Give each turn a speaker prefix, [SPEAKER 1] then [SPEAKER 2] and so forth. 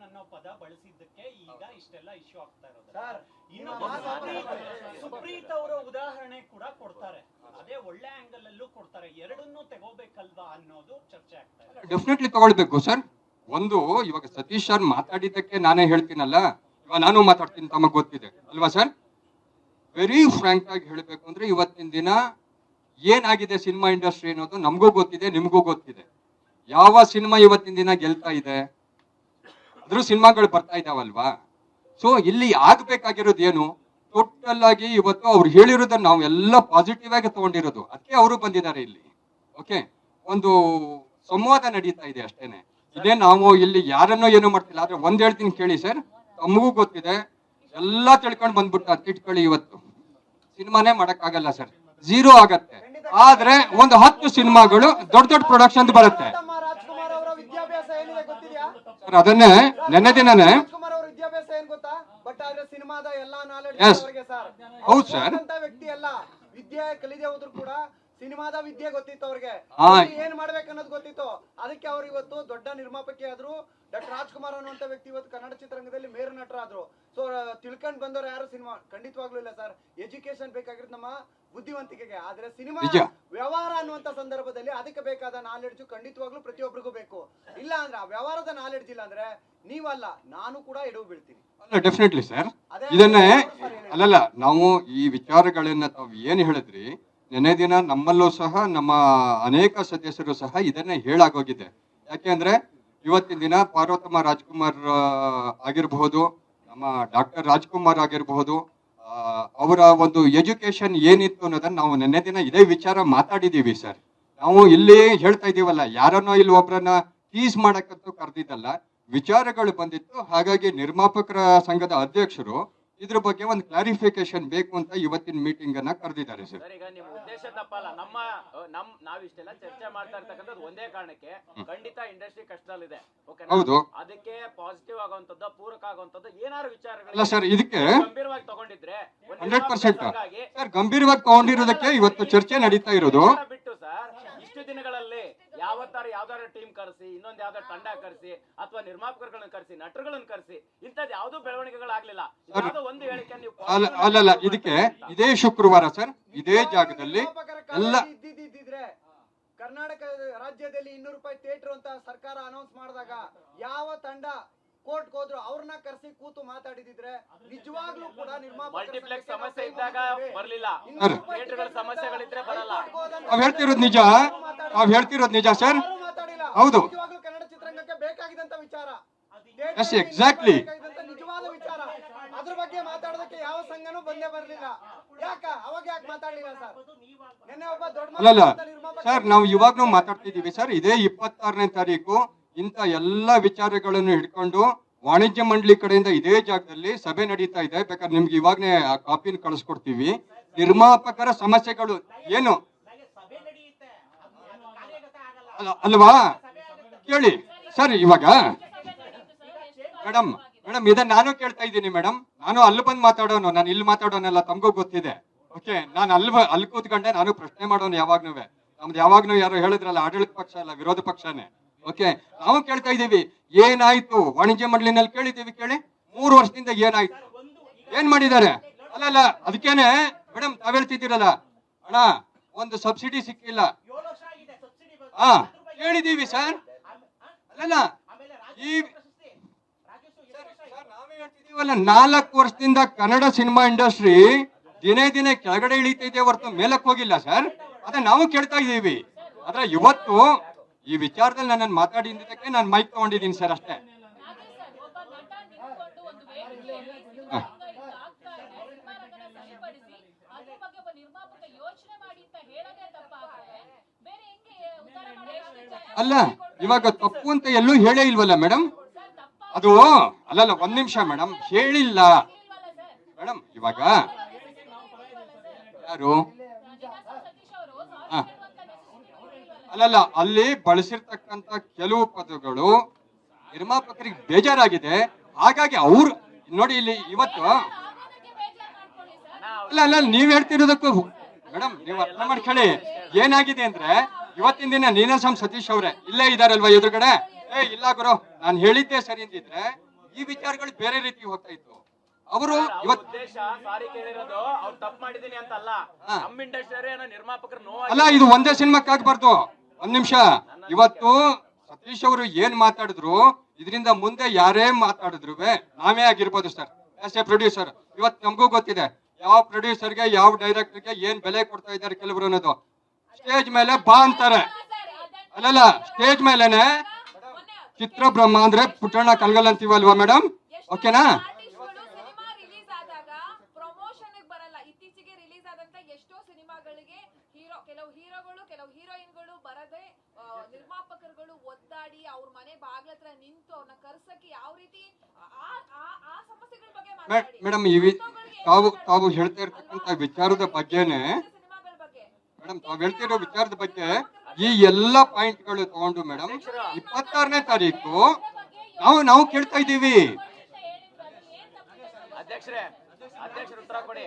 [SPEAKER 1] ಅನ್ನೋ ಪದ ಬಳಸಿದ್ದಕ್ಕೆ ಈಗ ಇಷ್ಟೆಲ್ಲ ಇಶ್ಯೂ ಆಗ್ತಾ ಇರೋದು. ಇನ್ನೊಬ್ಬ ಸುಪ್ರೀತ್ ಅವರ ಉದಾಹರಣೆ ಕೂಡ ಕೊಡ್ತಾರೆ, ಅದೇ ಒಳ್ಳೆ ಆಂಗಲ್ ಅಲ್ಲೂ ಕೊಡ್ತಾರೆ. ಎರಡನ್ನೂ ತಗೋಬೇಕಲ್ವಾ ಅನ್ನೋದು ಚರ್ಚೆ ಆಗ್ತಾ ಇದೆ.
[SPEAKER 2] ಡೆಫಿನೆಟ್ಲಿ ತಗೊಳ್ಬೇಕು ಸರ್. ಒಂದು ಇವಾಗ ಸತೀಶ್ ಸರ್ ಮಾತಾಡಿದ್ದಕ್ಕೆ ನಾನೇ ಹೇಳ್ತೀನಲ್ಲ, ಇವಾಗ ನಾನು ಮಾತಾಡ್ತೀನಿ, ತಮಗೆ ಗೊತ್ತಿದೆ ಅಲ್ವಾ ಸರ್. ವೆರಿ ಫ್ರಾಂಕ್ ಆಗಿ ಹೇಳಬೇಕು ಅಂದ್ರೆ ಇವತ್ತಿನ ದಿನ ಏನಾಗಿದೆ ಸಿನಿಮಾ ಇಂಡಸ್ಟ್ರಿ ಅನ್ನೋದು ನಮಗೂ ಗೊತ್ತಿದೆ, ನಿಮಗೂ ಗೊತ್ತಿದೆ. ಯಾವ ಸಿನಿಮಾ ಇವತ್ತಿನ ದಿನ ಗೆಲ್ತಾ ಇದೆ, ಅದ್ರ ಸಿನಿಮಾಗಳು ಬರ್ತಾ ಇದಾವಲ್ವಾ. ಸೊ ಇಲ್ಲಿ ಆಗ್ಬೇಕಾಗಿರೋದು ಏನು, ಟೋಟಲ್ ಆಗಿ ಇವತ್ತು ಅವ್ರು ಹೇಳಿರೋದನ್ನ ನಾವು ಎಲ್ಲ ಪಾಸಿಟಿವ್ ಆಗಿ ತಗೊಂಡಿರೋದು, ಅದಕ್ಕೆ ಅವರು ಬಂದಿದ್ದಾರೆ ಇಲ್ಲಿ. ಓಕೆ, ಒಂದು ಸಂವಾದ ನಡೀತಾ ಇದೆ ಅಷ್ಟೇನೆ. ಇದೇ ನಾವು ಇಲ್ಲಿ ಯಾರನ್ನೋ ಏನೋ ಮಾಡ್ತಿಲ್ಲ. ಆದ್ರೆ ಒಂದ್ ಹೇಳ್ತೀನಿ ಕೇಳಿ ಸರ್, ತಮಗೂ ಗೊತ್ತಿದೆ, ಎಲ್ಲಾ ತಿಳ್ಕೊಂಡು ಬಂದ್ಬಿಟ್ಟ ಇಟ್ಕೊಳ್ಳಿ, ಇವತ್ತು ಸಿನಿಮಾನೇ ಮಾಡಕ್ಕಾಗಲ್ಲ ಸರ್, ಝೀರೋ ಆಗತ್ತೆ. ಆದ್ರೆ ಒಂದು 10 ಸಿನಿಮಾಗಳು ದೊಡ್ಡ ದೊಡ್ಡ ಪ್ರೊಡಕ್ಷನ್ ಬರುತ್ತೆ ಸರ್. ಅದನ್ನೇ ನೆನ್ನೆ ದಿನನೇ ಹೌದು ಸರ್,
[SPEAKER 3] ವ್ಯಕ್ತಿ ಅಲ್ಲ, ವಿದ್ಯೆ ಕಲಿದೆ ಹೋದ್ರು ಕೂಡ ಸಿನಿಮಾದ ವಿದ್ಯೆ ಗೊತ್ತಿತ್ತು ಅವ್ರಿಗೆ, ಏನ್ ಮಾಡ್ಬೇಕನ್ನೋದು ಗೊತ್ತಿತ್ತು. ಅದಕ್ಕೆ ಅವ್ರು ಇವತ್ತು ದೊಡ್ಡ ನಿರ್ಮಾಪಕಿ ಆದ್ರು. ಡಾಕ್ಟರ್ ರಾಜ್ಕುಮಾರ್ ಅನ್ನುವಂತ ವ್ಯಕ್ತಿ ಇವತ್ತು ಕನ್ನಡ ಚಿತ್ರರಂಗದಲ್ಲಿ ಮೇರು ನಟರಾದ್ರು. ಸೊ ತಿಳ್ಕೊಂಡ್ ಬಂದವರು ಯಾರು ಸಿನಿಮಾ ಖಂಡಿತವಾಗ್ಲೂ ಇಲ್ಲ ಸರ್. ಎಜುಕೇಶನ್ ಬೇಕಾಗಿರೋದು ನಮ್ಮ ಬುದ್ಧಿವಂತಿಕೆಗೆ, ಆದ್ರೆ ಸಿನಿಮಾ ವ್ಯವಹಾರ ಅನ್ನುವಂತ ಸಂದರ್ಭದಲ್ಲಿ ಅದಕ್ಕೆ ಬೇಕಾದ ನಾಲೆಡ್ಜ್ ಖಂಡಿತವಾಗ್ಲೂ ಪ್ರತಿಯೊಬ್ಬರಿಗೂ ಬೇಕು. ಇಲ್ಲ ಅಂದ್ರೆ ಆ ವ್ಯವಹಾರದ ನಾಲೆಡ್ಜ್ ಇಲ್ಲ ಅಂದ್ರೆ ನೀವಲ್ಲ ನಾನು ಕೂಡ ಎಡವು ಬೀಳ್ತೀನಿ.
[SPEAKER 2] Definitely sir. ಇದನ್ನೇ ಅಲ್ಲಲ್ಲ, ನಾವು ಈ ವಿಚಾರಗಳನ್ನ ತಾವು ಏನ್ ಹೇಳಿದ್ರಿ, ನೆನೆ ದಿನ ನಮ್ಮಲ್ಲೂ ಸಹ ನಮ್ಮ ಅನೇಕ ಸದಸ್ಯರು ಸಹ ಇದನ್ನೇ ಹೇಳಾಗೋಗಿದೆ. ಯಾಕೆಂದ್ರೆ ಇವತ್ತಿನ ದಿನ ಪಾರ್ವತಮ್ಮ ರಾಜ್ಕುಮಾರ್ ಆಗಿರಬಹುದು, ನಮ್ಮ ಡಾಕ್ಟರ್ ರಾಜ್ಕುಮಾರ್ ಆಗಿರಬಹುದು, ಅವರ ಒಂದು ಎಜುಕೇಶನ್ ಏನಿತ್ತು ಅನ್ನೋದನ್ನ ನಾವು ನೆನ್ನೆ ದಿನ ಇದೇ ವಿಚಾರ ಮಾತಾಡಿದೀವಿ ಸರ್. ನಾವು ಇಲ್ಲಿ ಹೇಳ್ತಾ ಇದೀವಲ್ಲ, ಯಾರನ್ನೋ ಇಲ್ಲಿ ಒಬ್ಬರನ್ನ ಟೀಸ್ ಮಾಡಕ್ಕಂತೂ ಕರೆದಿದ್ದಲ್ಲ, ವಿಚಾರಗಳು ಬಂದಿತ್ತು. ಹಾಗಾಗಿ ನಿರ್ಮಾಪಕರ ಸಂಘದ ಅಧ್ಯಕ್ಷರು ಇದ್ರ ಬಗ್ಗೆ ಒಂದು ಕ್ಲಾರಿಫಿಕೇಶನ್ ಬೇಕು ಅಂತ ಇವತ್ತಿನ ಮೀಟಿಂಗ್ ಅನ್ನ ಕರೆದಿದ್ದಾರೆ ಸರ್.
[SPEAKER 4] ಈಗ ನಿಮ್ಮ ಉದ್ದೇಶ ತಪ್ಪಲ್ಲ. ನಾವಿಷ್ಟೆಲ್ಲ ಚರ್ಚೆ ಮಾಡ್ತಾ ಇರ್ತಕ್ಕಂಥದ್ದು ಒಂದೇ ಕಾರಣಕ್ಕೆ, ಖಂಡಿತ ಇಂಡಸ್ಟ್ರಿ ಕಷ್ಟದಲ್ಲಿದೆ.
[SPEAKER 2] ಹೌದು,
[SPEAKER 4] ಅದಕ್ಕೆ ಪಾಸಿಟಿವ್ ಆಗುವಂತದ್ದು, ಪೂರಕ ಆಗುವಂತದ್ದು ಏನಾದ್ರು ವಿಚಾರಗಳು
[SPEAKER 2] ಅಲ್ಲ ಸರ್. ಇದಕ್ಕೆ
[SPEAKER 4] ಗಂಭೀರವಾಗಿ ತಗೊಂಡಿದ್ರೆ
[SPEAKER 2] 100% ಸರ್, ಗಂಭೀರವಾಗಿ ತಗೊಂಡಿರೋದಕ್ಕೆ ಇವತ್ತು ಚರ್ಚೆ ನಡೀತಾ ಇರೋದು.
[SPEAKER 4] ಬಿಟ್ಟು ಸರ್, ಇಷ್ಟು ದಿನಗಳಲ್ಲಿ ಯಾವ್ದಾರು ಟೀಮ್ ಕರೆಸಿ, ಇನ್ನೊಂದು ಯಾವ್ದಾರು ತಂಡ ಕರೆಸಿ, ಅಥವಾ ನಿರ್ಮಾಪಕರುಗಳನ್ನ ಕರೆಸಿ, ನಟರುಗಳನ್ನ ಕರೆಸಿ, ಇಂಥದ್ದು ಯಾವ್ದು ಬೆಳವಣಿಗೆಗಳಾಗ್ಲಿಲ್ಲ. ಒಂದು ಹೇಳಿಕೆ ನೀವು
[SPEAKER 2] ಅಲ್ಲಲ್ಲ, ಇದಕ್ಕೆ ಇದೇ ಶುಕ್ರವಾರ ಸರ್ ಇದೇ ಜಾಗದಲ್ಲಿ ಎಲ್ಲ
[SPEAKER 3] ಇದ್ದಿದ್ರೆ ಕರ್ನಾಟಕ ರಾಜ್ಯದಲ್ಲಿ 200 ರೂಪಾಯಿ ಥಿಯೇಟರ್ ಅಂತ ಸರ್ಕಾರ ಅನೌನ್ಸ್ ಮಾಡಿದಾಗ ಯಾವ ತಂಡ ಕೋರ್ಟ್ ಹೋದ್ರು ಅವ್ರನ್ನ ಕರೆಸಿ ಕೂತು ಮಾತಾಡಿದಿದ್ರೆ ನಿಜವಾಗ್ಲೂ ಕೂಡ
[SPEAKER 4] ಮಲ್ಟಿಪ್ಲೆಕ್ಸ್ ಸಮಸ್ಯೆ ಇದ್ದಾಗ ಬರ್ಲಿಲ್ಲ, ಥಿಯೇಟರ್ಗಳ ಸಮಸ್ಯೆಗಳಿದ್ರೆ ಬರಲ್ಲ.
[SPEAKER 2] ನಾವ್ ಹೇಳ್ತಿರೋದು ನಿಜ ಸರ್. ಹೌದು,
[SPEAKER 3] ಕನ್ನಡ ಚಿತ್ರರಂಗಕ್ಕೆ ಬೇಕಾಗಿದ್ದಂತ ವಿಚಾರ,
[SPEAKER 2] ಎಕ್ಸಾಕ್ಟ್ಲಿ
[SPEAKER 3] ನಿಜವಾದ ವಿಚಾರ. ಅದ್ರ ಬಗ್ಗೆ ಮಾತಾಡೋದಕ್ಕೆ ಯಾವ ಸಂಘನೂ ಬಂದೇ ಬರ್ಲಿಲ್ಲ. ಯಾಕ ಅವಾಗ ಯಾಕೆ ಮಾತಾಡ್ಲಿಲ್ಲ ಸರ್? ನಿನ್ನೆ ಒಬ್ಬ ದೊಡ್ಡ
[SPEAKER 2] ಅಲ್ಲಲ್ಲ ಸರ್, ನಾವು ಇವಾಗ್ಲೂ ಮಾತಾಡ್ತಿದೀವಿ ಸರ್. ಇದೇ 26ನೇ ತಾರೀಕು ಇಂತ ಎಲ್ಲಾ ವಿಚಾರಗಳನ್ನು ಹಿಡ್ಕೊಂಡು ವಾಣಿಜ್ಯ ಮಂಡಳಿ ಕಡೆಯಿಂದ ಇದೇ ಜಾಗದಲ್ಲಿ ಸಭೆ ನಡೀತಾ ಇದೆ. ಬೇಕಾದ್ರೆ ನಿಮ್ಗೆ ಇವಾಗನೇ ಆ ಕಾಪಿನ ಕಳಿಸ್ಕೊಡ್ತೀವಿ. ನಿರ್ಮಾಪಕರ ಸಮಸ್ಯೆಗಳು ಏನು ಅಲ್ವಾ ಕೇಳಿ ಸರ್. ಇವಾಗ ಮೇಡಮ್ ಇದನ್ನ ನಾನು ಕೇಳ್ತಾ ಇದ್ದೀನಿ ಮೇಡಮ್. ನಾನು ಅಲ್ಲಿ ಬಂದು ಮಾತಾಡೋನು, ನಾನು ಇಲ್ಲಿ ಮಾತಾಡೋನಲ್ಲ, ತಮಗೂ ಗೊತ್ತಿದೆ. ಓಕೆ, ನಾನು ಅಲ್ಲಿ ಕೂತ್ಕೊಂಡೆ ನಾನು ಪ್ರಶ್ನೆ ಮಾಡೋನು ಯಾವಾಗ್ನೂ. ನಮ್ದು ಯಾವಾಗ್ನೂ ಯಾರು ಹೇಳಿದ್ರಲ್ಲ, ಆಡಳಿತ ಪಕ್ಷ ಅಲ್ಲ ವಿರೋಧ ಪಕ್ಷನೇ. ಓಕೆ, ನಾವು ಕೇಳ್ತಾ ಇದ್ದೀವಿ ಏನಾಯ್ತು ವಾಣಿಜ್ಯ ಮಂಡಳಿನಲ್ಲಿ ಕೇಳಿದ್ದೀವಿ. ಕೇಳಿ 3 ವರ್ಷದಿಂದ ಏನಾಯ್ತು, ಏನ್ ಮಾಡಿದ್ದಾರೆ? ಅಲ್ಲಲ್ಲ, ಅದಕ್ಕೇನೆ ಮೇಡಮ್ ತಾವ್ ಹೇಳ್ತಿದ್ದೀರಲ್ಲ, ಅಣ್ಣ ಒಂದು ಸಬ್ಸಿಡಿ ಸಿಕ್ಕಿಲ್ಲ. ಕೇಳಿದೀವಿ ಸರ್. ಅಲ್ಲಲ್ಲ, ಈ ನಾವೇ ಹೇಳ್ತಿದೀವಲ್ಲ, 4 ವರ್ಷದಿಂದ ಕನ್ನಡ ಸಿನಿಮಾ ಇಂಡಸ್ಟ್ರಿ ದಿನೇ ದಿನೇ ಕೆಳಗಡೆ ಇಳಿತಾ ಇದೆ ಹೊರತು ಮೇಲಕ್ಕೆ ಹೋಗಿಲ್ಲ ಸರ್. ಅದನ್ನ ನಾವು ಕೇಳ್ತಾ ಇದ್ದೀವಿ. ಆದ್ರೆ ಇವತ್ತು ಈ ವಿಚಾರದಲ್ಲಿ ನಾನು ಮಾತಾಡಿದ್ದಕ್ಕೆ ನಾನು ಮೈಕ್ ತಗೊಂಡಿದ್ದೀನಿ ಸರ್, ಅಷ್ಟೇ. ಅಲ್ಲ, ಇವಾಗ ತಪ್ಪು ಅಂತ ಎಲ್ಲೂ ಹೇಳೇ ಇಲ್ವಲ್ಲ ಮೇಡಮ್. ಅದು ಅಲ್ಲಲ್ಲ, ಒಂದ್ ನಿಮಿಷ ಮೇಡಮ್, ಹೇಳಿಲ್ಲ ಮೇಡಮ್. ಇವಾಗ ಯಾರು ಅಲ್ಲಲ್ಲ, ಅಲ್ಲಿ ಬಳಸಿರ್ತಕ್ಕಂತ ಕೆಲವು ಪದಗಳು ನಿರ್ಮಾಪಕರಿಗೆ ಬೇಜಾರಾಗಿದೆ. ಹಾಗಾಗಿ ಅವ್ರು ನೋಡಿ ಇಲ್ಲಿ ಇವತ್ತು ಅಲ್ಲ ನೀವ್ ಹೇಳ್ತಿರೋದಕ್ಕೂ ಮೇಡಮ್ ನೀವು ಅರ್ಥ ಮಾಡ್ಕೊಳ್ಳಿ. ಏನಾಗಿದೆ ಅಂದ್ರೆ ಇವತ್ತಿನ ದಿನ ನೀನಾಸಂ ಸತೀಶ್ ಅವ್ರೆ ಇಲ್ಲೇ ಇದಾರಲ್ವಾ ಎದುರುಗಡೆ. ಇಲ್ಲ ಗುರು, ನಾನು ಹೇಳಿದ್ದೆ ಸರಿ ಅಂತಿದ್ರೆ ಈ ವಿಚಾರಗಳು ಬೇರೆ ರೀತಿ ಹೋಗ್ತಾ ಇತ್ತು. ಅವರು
[SPEAKER 4] ಅವ್ರ
[SPEAKER 2] ಇವತ್ತು
[SPEAKER 4] ಉದ್ದೇಶ ಸಾರಿ ಕೇಳಿರೋದು ಅವ್ರು ತಪ್ಪು ಮಾಡಿದೀನಿ ಅಂತ ಅಲ್ಲ.
[SPEAKER 2] ಹಾ.
[SPEAKER 4] ನಮ್ಮ ಇಂಡಸ್ಟ್ರಿ ನಿರ್ಮಾಪಕರು
[SPEAKER 2] ಅಲ್ಲ,
[SPEAKER 4] ನೋವು
[SPEAKER 2] ಇದು ಒಂದೇ ಸಿನಿಮಾಕ್ಕೆ ಆಗ್ಬಾರ್ದು. ಒಂದ್ ನಿಮಿಷ, ಇವತ್ತು ಸತೀಶ್ ಅವರು ಏನ್ ಮಾತಾಡಿದ್ರು, ಇದರಿಂದ ಮುಂದೆ ಯಾರೇ ಮಾತಾಡಿದ್ರು ನಾವೇ ಆಗಿರ್ಬೋದು ಸರ್. ಆಸ್ ಎ ಪ್ರೊಡ್ಯೂಸರ್ ಇವತ್ತು ನಮಗೂ ಗೊತ್ತಿದೆ ಯಾವ ಪ್ರೊಡ್ಯೂಸರ್ಗೆ ಯಾವ ಡೈರೆಕ್ಟರ್ಗೆ ಏನ್ ಬೆಲೆ ಕೊಡ್ತಾ ಇದ್ದಾರೆ ಕೆಲವರು ಅನ್ನೋದು. ಸ್ಟೇಜ್ ಮೇಲೆ ಬಾ ಅಂತಾರೆ, ಅಲ್ಲಲ್ಲ ಸ್ಟೇಜ್ ಮೇಲೆನೆ ಚಿತ್ರ ಬ್ರಹ್ಮ ಅಂದ್ರೆ ಪುಟ್ಟಣ್ಣ ಕಲ್ಗಲ್ ಅಂತೀವಲ್ವಾ ಮೇಡಮ್, ಓಕೆನಾ?
[SPEAKER 5] ಸಿನಿಮಾ ರಿಲೀಸ್ ಆದಾಗ ಪ್ರಮೋಷನ್ ಬರಲ್ಲ. ಇತ್ತೀಚೆಗೆ ರಿಲೀಸ್ ಆದಂತ ಎಷ್ಟೋ ಸಿನಿಮಾಗಳಿಗೆ ಕೆಲವು ಹೀರೋಗಳು ಕೆಲವು ಹೀರೋಯಿನ್ಗಳು ಬರದೆ ನಿರ್ಮಾಪಕರುಗಳು ಒದ್ದಾಡಿ ಅವ್ರ ಮನೆ ಬಾಗ್ಲತ್ರ ನಿಂತು ಅವ್ರನ್ನ ಕರ್ಸಕ್ಕೆ ಯಾವ ರೀತಿ ಆ ಸಮಸ್ಯೆಗಳ ಬಗ್ಗೆ ಮಾತಾಡಿ
[SPEAKER 2] ಮೇಡಮ್ ತಾವು ಹೇಳ್ತಾ ಇರ್ತಕ್ಕಂಥ ವಿಚಾರದ ಬಗ್ಗೆನೆ
[SPEAKER 5] ಸಿನಿಮಾಗಳ ಬಗ್ಗೆ
[SPEAKER 2] ಮೇಡಮ್ ತಾವು ಹೇಳ್ತಿರೋ ವಿಚಾರದ ಬಗ್ಗೆ ಈ ಎಲ್ಲ ಪಾಯಿಂಟ್ಗಳು ತಗೊಂಡು ಮೇಡಮ್ 26ನೇ ತಾರೀಕು ನಾವು ಕೇಳ್ತಾ ಇದ್ದೀವಿ.
[SPEAKER 4] ಅಧ್ಯಕ್ಷರೇ ಉತ್ತರ ಕೊಡಿ.